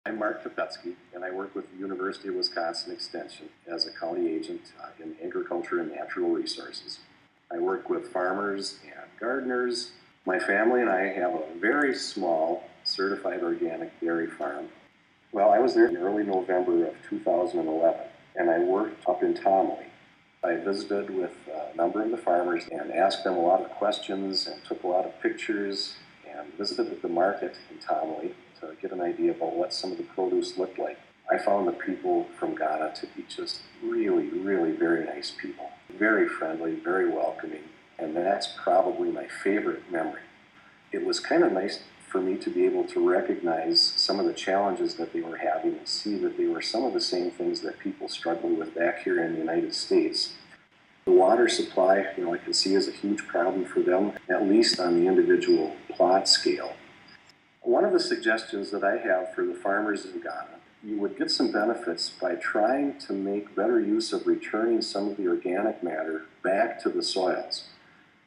I'm Mark Kopetsky, and I work with the University of Wisconsin Extension as a county agent in agriculture and natural resources. I work with farmers and gardeners. My family and I have a very small certified organic dairy farm. Well, I was there in early November of 2011, and I worked up in Tomley. I visited with a number of the farmers and asked them a lot of questions and took a lot of pictures and visited the market in Tomley to get an idea about what some of the produce looked like. I found the people from Ghana to be just really, really very nice people. Very friendly, very welcoming, and that's probably my favorite memory. It was kind of nice for me to be able to recognize some of the challenges that they were having and see that they were some of the same things that people struggle with back here in the United States. The water supply, I can see is a huge problem for them, at least on the individual plot scale. One of the suggestions that I have for the farmers in Ghana, you would get some benefits by trying to make better use of returning some of the organic matter back to the soils.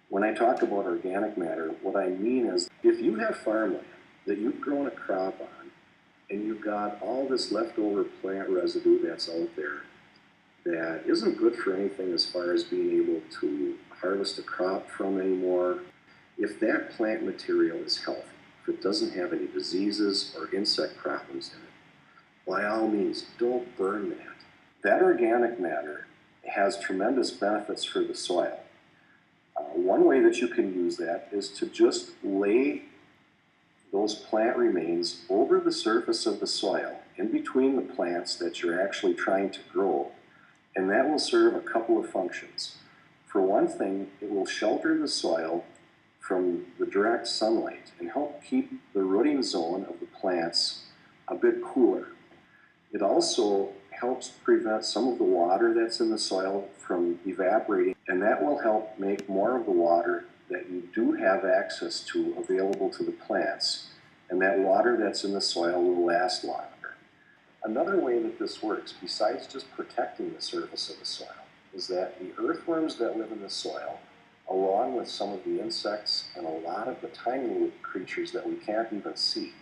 When I talk about organic matter, what I mean is if you have farmland that you've grown a crop on and you've got all this leftover plant residue that's out there that isn't good for anything as far as being able to harvest a crop from anymore, if that plant material is healthy, if it doesn't have any diseases or insect problems in it, by all means, don't burn that. That organic matter has tremendous benefits for the soil. One way that you can use that is to just lay those plant remains over the surface of the soil, in between the plants that you're actually trying to grow, and that will serve a couple of functions. For one thing, it will shelter the soil from the direct sunlight and help keep the rooting zone of the plants a bit cooler. It also helps prevent some of the water that's in the soil from evaporating, and that will help make more of the water that you do have access to available to the plants, and that water that's in the soil will last longer. Another way that this works, besides just protecting the surface of the soil, is that the earthworms that live in the soil, along with some of the insects and a lot of the tiny little creatures that we can't even see,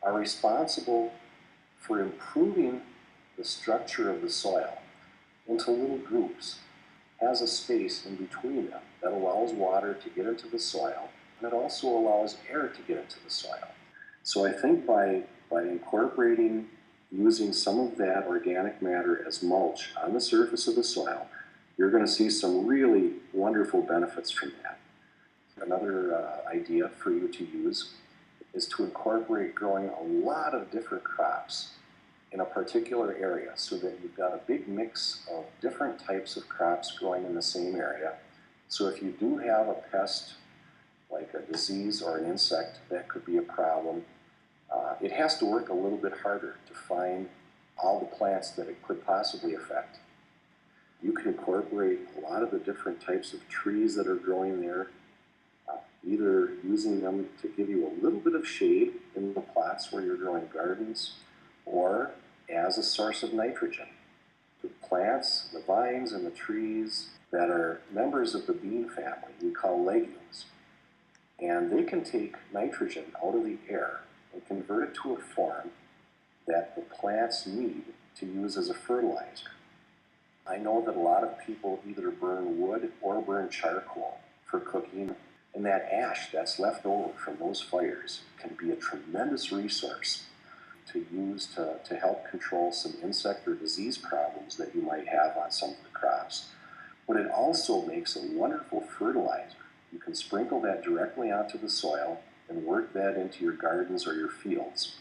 are responsible for improving the structure of the soil into little groups, has a space in between them that allows water to get into the soil, and it also allows air to get into the soil. So I think by incorporating using some of that organic matter as mulch on the surface of the soil, you're going to see some really wonderful benefits from that. Another idea for you to use is to incorporate growing a lot of different crops in a particular area so that you've got a big mix of different types of crops growing in the same area. So if you do have a pest, like a disease or an insect that could be a problem, it has to work a little bit harder to find all the plants that it could possibly affect. You can incorporate a lot of the different types of trees that are growing there, either using them to give you a little bit of shade in the plots where you're growing gardens, or as a source of nitrogen. The plants, the vines, and the trees that are members of the bean family we call legumes, and they can take nitrogen out of the air and convert it to a form that the plants need to use as a fertilizer. I know that a lot of people either burn wood or burn charcoal for cooking, and that ash that's left over from those fires can be a tremendous resource to use to help control some insect or disease problems that you might have on some of the crops. But it also makes a wonderful fertilizer. You can sprinkle that directly onto the soil and work that into your gardens or your fields.